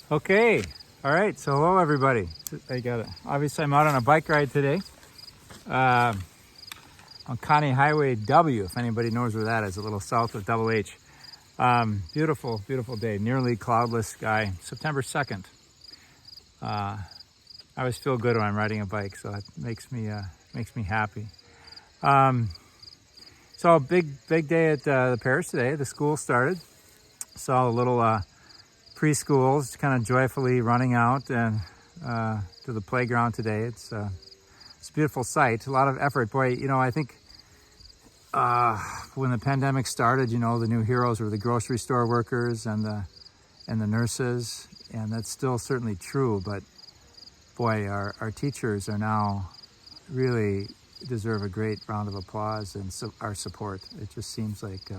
Okay, all right, so hello everybody. Obviously I'm out on a bike ride today on Connie Highway W, if anybody knows where that is, a little south of Double H. Beautiful, beautiful day, nearly cloudless sky, September 2nd. I always feel good when I'm riding a bike, so it makes me happy. So big day at the parish today. The school started. Saw the little preschools kind of joyfully running out and to the playground today. It's a beautiful sight. A lot of effort. Boy, I think when the pandemic started, the new heroes were the grocery store workers and the nurses, and that's still certainly true. But boy, our teachers are now really deserve a great round of applause and our support. It just seems like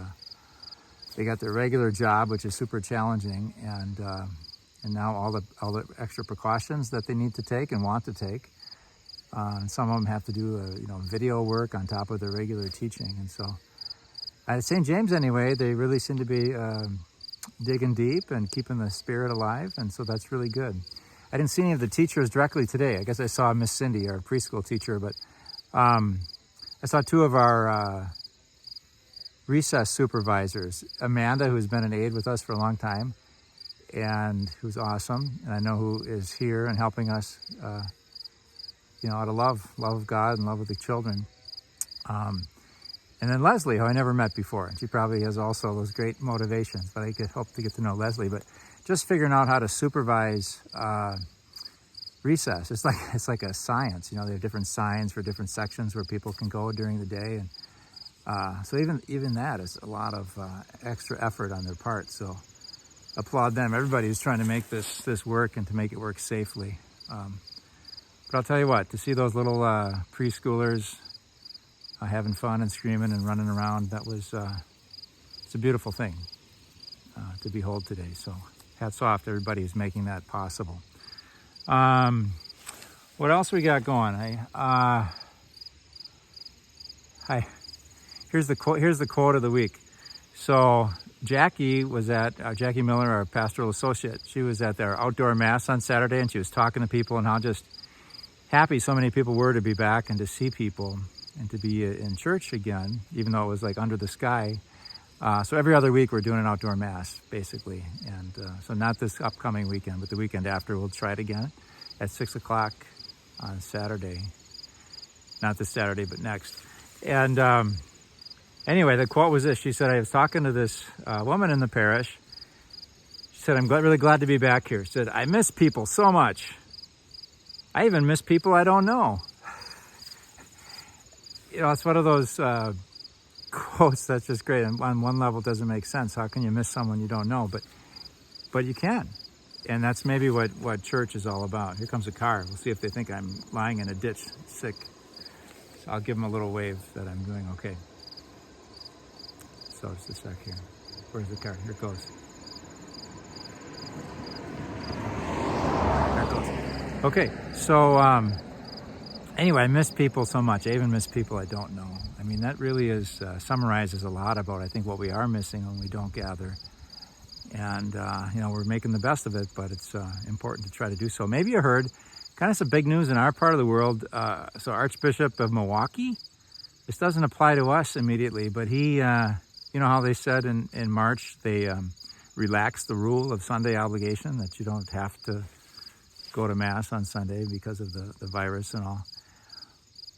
they got their regular job, which is super challenging, and now all the extra precautions that they need to take and want to take. And some of them have to do video work on top of their regular teaching, and so at St. James anyway, they really seem to be digging deep and keeping the spirit alive, and so that's really good. I didn't see any of the teachers directly today. I guess I saw Miss Cindy, our preschool teacher, but I saw two of our recess supervisors, Amanda, who's been an aide with us for a long time and who's awesome, and I know who is here and helping us out of love of God and love with the children, and then Leslie, who I never met before, and she probably has also those great motivations, but I could hope to get to know Leslie. But just figuring out how to supervise recess, it's like a science. There are different signs for different sections where people can go during the day, and so even that is a lot of extra effort on their part. So applaud them. Everybody who's trying to make this work and to make it work safely. But I'll tell you what, to see those little preschoolers having fun and screaming and running around, it's a beautiful thing to behold today. So hats off to everybody who's making that possible. What else we got going? Here's the quote of the week. So Jackie Miller, our pastoral associate, she was at their outdoor mass on Saturday, and she was talking to people and how just happy so many people were to be back and to see people and to be in church again, even though it was like under the sky. So every other week we're doing an outdoor mass, basically. And so not this upcoming weekend, but the weekend after we'll try it again at 6 o'clock on Saturday. Not this Saturday, but next. And anyway, the quote was this. She said, I was talking to this woman in the parish. She said, I'm really glad to be back here. She said, I miss people so much. I even miss people I don't know. It's one of those quotes that's just great. And on one level, it doesn't make sense. How can you miss someone you don't know? But you can. And that's maybe what church is all about. Here comes a car. We'll see if they think I'm lying in a ditch sick. So I'll give them a little wave that I'm doing okay. So just a sec here. Where's the car? Here it goes. There it goes. Okay, so anyway, I miss people so much. I even miss people I don't know. I mean, that really summarizes a lot about, I think, what we are missing when we don't gather. And, we're making the best of it, but it's important to try to do so. Maybe you heard kind of some big news in our part of the world. So Archbishop of Milwaukee, this doesn't apply to us immediately, but he, you know how they said in March, they relaxed the rule of Sunday obligation, that you don't have to go to Mass on Sunday because of the virus and all.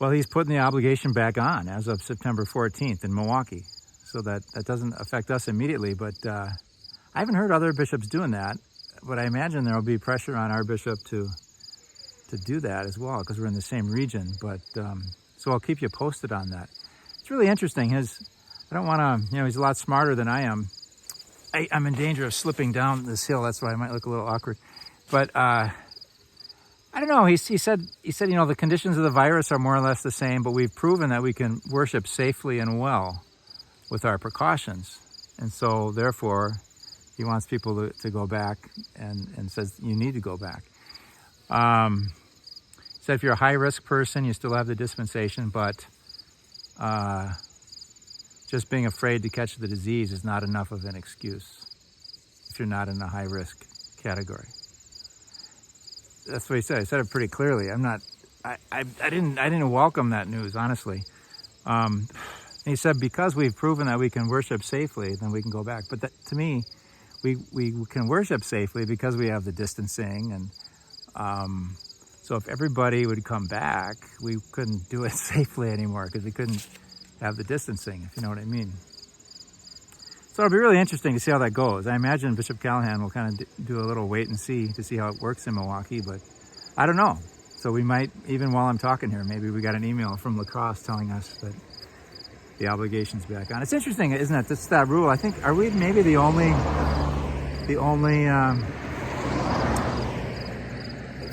Well, he's putting the obligation back on as of September 14th in Milwaukee. So that doesn't affect us immediately, but I haven't heard other bishops doing that, but I imagine there will be pressure on our bishop to do that as well, because we're in the same region. But so I'll keep you posted on that. It's really interesting. I don't want to, he's a lot smarter than I am. I'm in danger of slipping down this hill. That's why I might look a little awkward. But I don't know. He said, the conditions of the virus are more or less the same, but we've proven that we can worship safely and well with our precautions. And so therefore, he wants people to go back and says you need to go back. Said if you're a high-risk person, you still have the dispensation, but just being afraid to catch the disease is not enough of an excuse if you're not in the high-risk category. that's what he said. I said it pretty clearly. I didn't welcome that news, honestly. He said, because we've proven that we can worship safely, then we can go back. But that, to me, we can worship safely because we have the distancing. And so if everybody would come back, we couldn't do it safely anymore because we couldn't have the distancing, if you know what I mean. So it'll be really interesting to see how that goes. I imagine Bishop Callahan will kind of do a little wait and see to see how it works in Milwaukee, but I don't know. So we might, even while I'm talking here, maybe we got an email from La Crosse telling us that the obligation's back on. It's interesting, isn't it? That's that rule. I think, are we maybe the only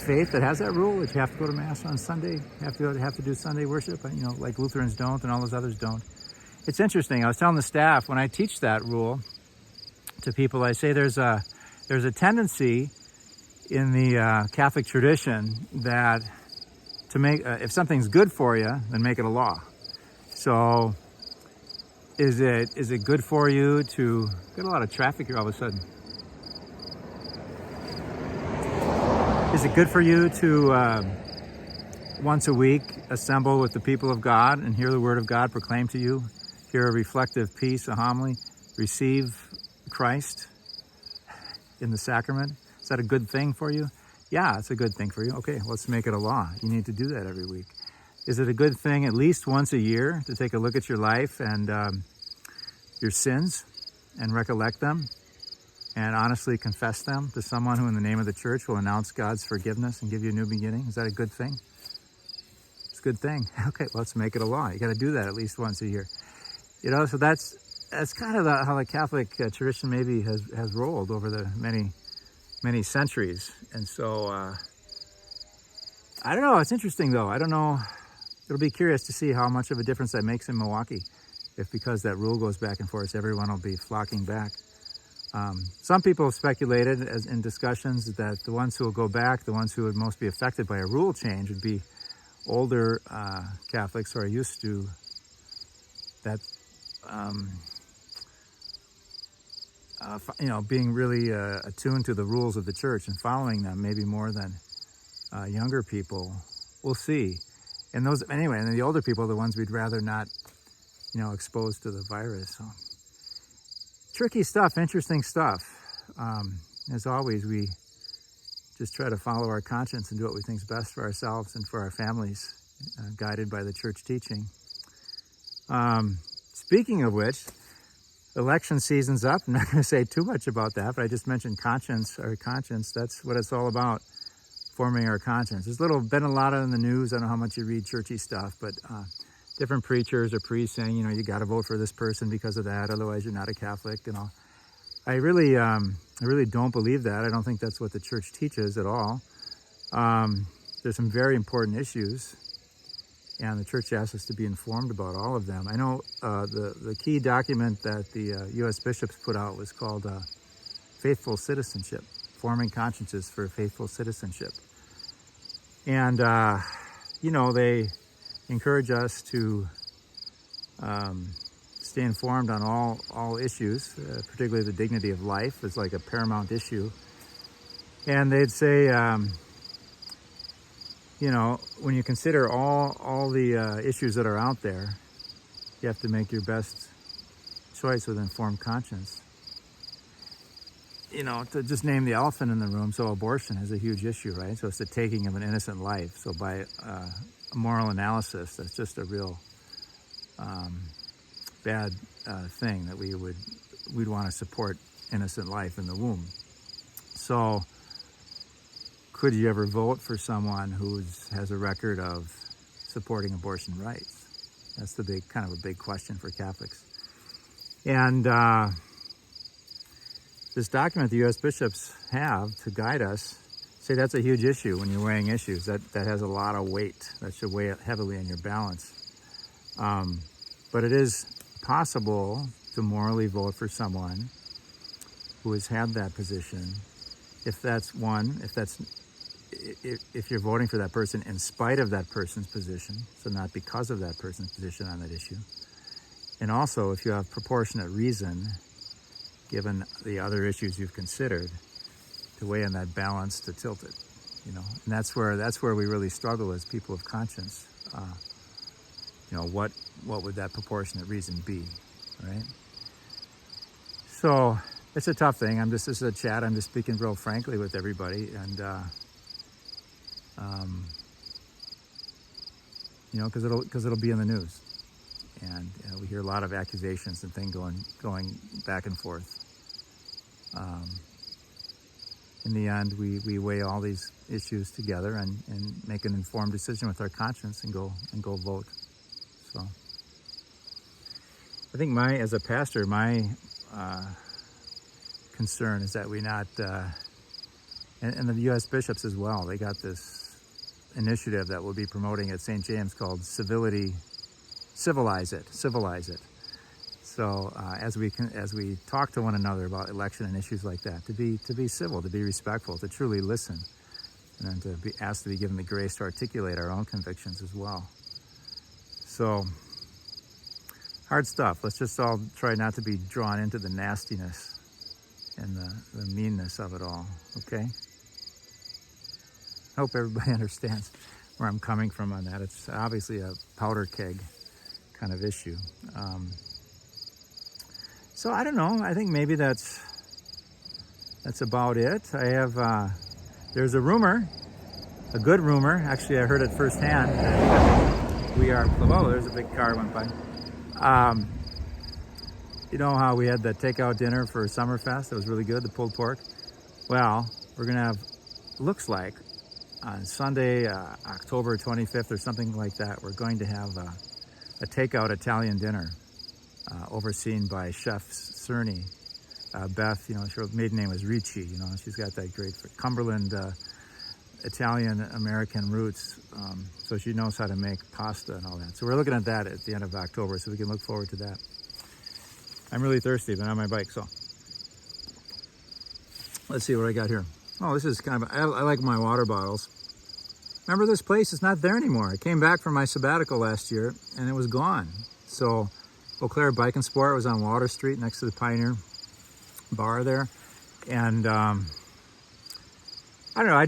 faith that has that rule that you have to go to Mass on Sunday, have to do Sunday worship, you know, like Lutherans don't and all those others don't. It's interesting. I was telling the staff when I teach that rule to people, I say there's a tendency in the Catholic tradition that to make if something's good for you, then make it a law. So is it good for you to get a lot of traffic here all of a sudden? Is it good for you to once a week assemble with the people of God and hear the word of God proclaimed to you, hear a reflective piece, a homily, receive Christ in the sacrament? Is that a good thing for you? Yeah, it's a good thing for you. Okay, let's make it a law. You need to do that every week. Is it a good thing at least once a year to take a look at your life and your sins and recollect them and honestly confess them to someone who in the name of the church will announce God's forgiveness and give you a new beginning? Is that a good thing? It's a good thing. Okay, let's make it a law. You got to do that at least once a year. You know, so that's kind of how the Catholic tradition maybe has rolled over the many centuries. And so I don't know. It's interesting though. I don't know. It'll be curious to see how much of a difference that makes in Milwaukee. If because that rule goes back and forth, everyone will be flocking back. Some people have speculated as in discussions that the ones who will go back, the ones who would most be affected by a rule change would be older Catholics who are used to that, being really attuned to the rules of the church and following them maybe more than younger people. We'll see. And those, anyway, and the older people are the ones we'd rather not, exposed to the virus. So tricky stuff, interesting stuff. As always, we just try to follow our conscience and do what we think is best for ourselves and for our families, guided by the church teaching. Speaking of which, election season's up. I'm not going to say too much about that, but I just mentioned our conscience. That's what it's all about, forming our conscience. There's been a lot in the news. I don't know how much you read churchy stuff, but different preachers or priests saying, you got to vote for this person because of that, otherwise you're not a Catholic and all. I really don't believe that. I don't think that's what the church teaches at all. There's some very important issues, and the church asks us to be informed about all of them. I know the key document that the U.S. bishops put out was called Faithful Citizenship, Forming Consciences for Faithful Citizenship. And, they encourage us to stay informed on all issues, particularly the dignity of life is like a paramount issue. And they'd say, when you consider all the issues that are out there, you have to make your best choice with informed conscience. To just name the elephant in the room, so abortion is a huge issue, right? So it's the taking of an innocent life. So by a moral analysis, that's just a real bad thing that we'd want to support innocent life in the womb. So could you ever vote for someone who has a record of supporting abortion rights? That's the big question for Catholics. And this document the U.S. bishops have to guide us, say that's a huge issue when you're weighing issues. That has a lot of weight. That should weigh heavily on your balance. But it is possible to morally vote for someone who has had that position. If you're voting for that person in spite of that person's position, so not because of that person's position on that issue. And also if you have proportionate reason, given the other issues you've considered, to weigh in that balance to tilt it. And that's where we really struggle as people of conscience. What would that proportionate reason be, right? So it's a tough thing. This is a chat. I'm just speaking real frankly with everybody, and because it'll be in the news, and we hear a lot of accusations and things going back and forth. In the end, we weigh all these issues together and make an informed decision with our conscience and go vote. So I think as a pastor, my concern is that we not, and the U.S. bishops as well, they got this initiative that we'll be promoting at St. James called Civilize It. So as we talk to one another about election and issues like that, to be civil, to be respectful, to truly listen, and then to be asked to be given the grace to articulate our own convictions as well. So hard stuff. Let's just all try not to be drawn into the nastiness and the meanness of it all. Okay. I hope everybody understands where I'm coming from on that. It's obviously a powder keg kind of issue. So I don't know. I think maybe that's about it. I have there's a rumor, a good rumor. Actually, I heard it firsthand. There's a big car went by. You know how we had the takeout dinner for Summerfest? It was really good, the pulled pork. Well, we're gonna have, looks like, on Sunday, October 25th or something like that, we're going to have a takeout Italian dinner overseen by Chef Cerny. Beth, her maiden name was Ricci, she's got that great Cumberland Italian-American roots, so she knows how to make pasta and all that. So we're looking at that at the end of October, so we can look forward to that. I'm really thirsty, but I'm on my bike, so let's see what I got here. Oh, this is kind of, I like my water bottles. Remember this place? It's not there anymore. I came back from my sabbatical last year, and it was gone. So Eau Claire Bike and Sport was on Water Street next to the Pioneer Bar there. And I don't know,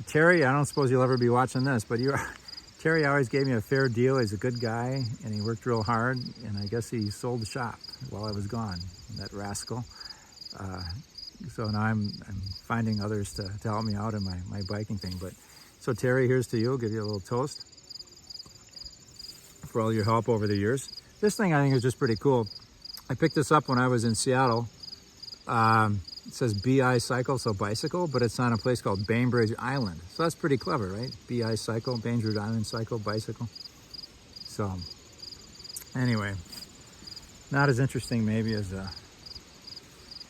Terry, I don't suppose you'll ever be watching this, but Terry always gave me a fair deal. He's a good guy, and he worked real hard, and I guess he sold the shop while I was gone, that rascal. So now I'm finding others to help me out in my biking thing. But so Terry, here's to you. I'll give you a little toast for all your help over the years. This thing I think is just pretty cool. I picked this up when I was in Seattle. It says BI Cycle, so bicycle, but it's on a place called Bainbridge Island. So that's pretty clever, right? BI Cycle, Bainbridge Island Cycle, bicycle. So anyway, not as interesting maybe as a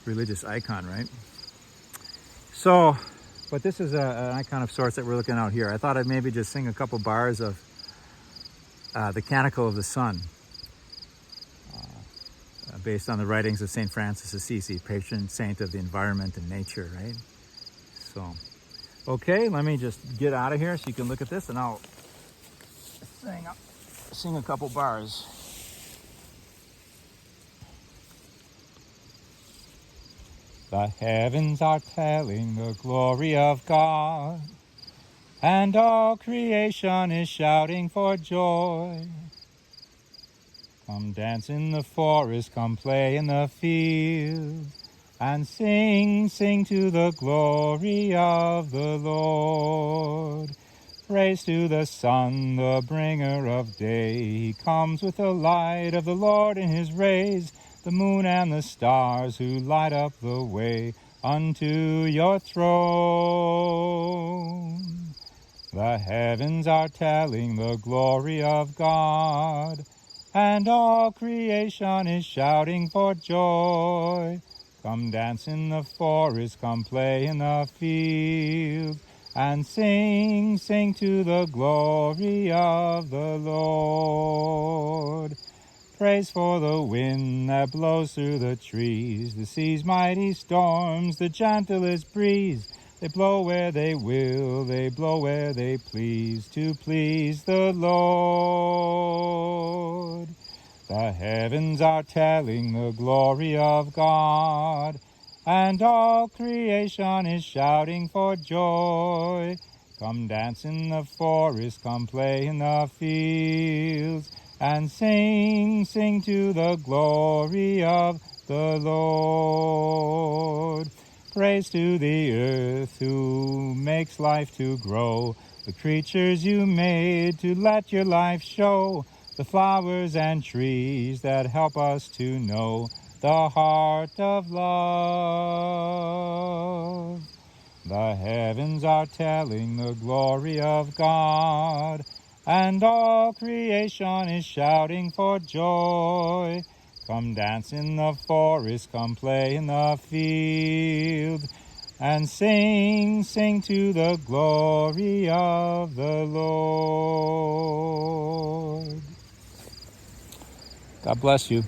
religious icon, right? So, but this is an icon of sorts that we're looking out here. I thought I'd maybe just sing a couple bars of the Canticle of the Sun, based on the writings of St. Francis Assisi, patron saint of the environment and nature, right? So, okay, let me just get out of here so you can look at this, and I'll sing a couple bars. The heavens are telling the glory of God, and all creation is shouting for joy. Come dance in the forest, come play in the field, and sing, sing to the glory of the Lord. Praise to the sun, the bringer of day. He comes with the light of the Lord in his rays, the moon and the stars who light up the way unto your throne. The heavens are telling the glory of God, and all creation is shouting for joy. Come dance in the forest, come play in the field, and sing, sing to the glory of the Lord. Praise for the wind that blows through the trees, the sea's mighty storms, the gentlest breeze. They blow where they will, they blow where they please, to please the Lord. The heavens are telling the glory of God, and all creation is shouting for joy. Come dance in the forest, come play in the fields, and sing, sing to the glory of the Lord. Praise to the earth who makes life to grow, the creatures you made to let your life show, the flowers and trees that help us to know the heart of love. The heavens are telling the glory of God, and all creation is shouting for joy. Come dance in the forest, come play in the field, and sing, sing to the glory of the Lord. God bless you.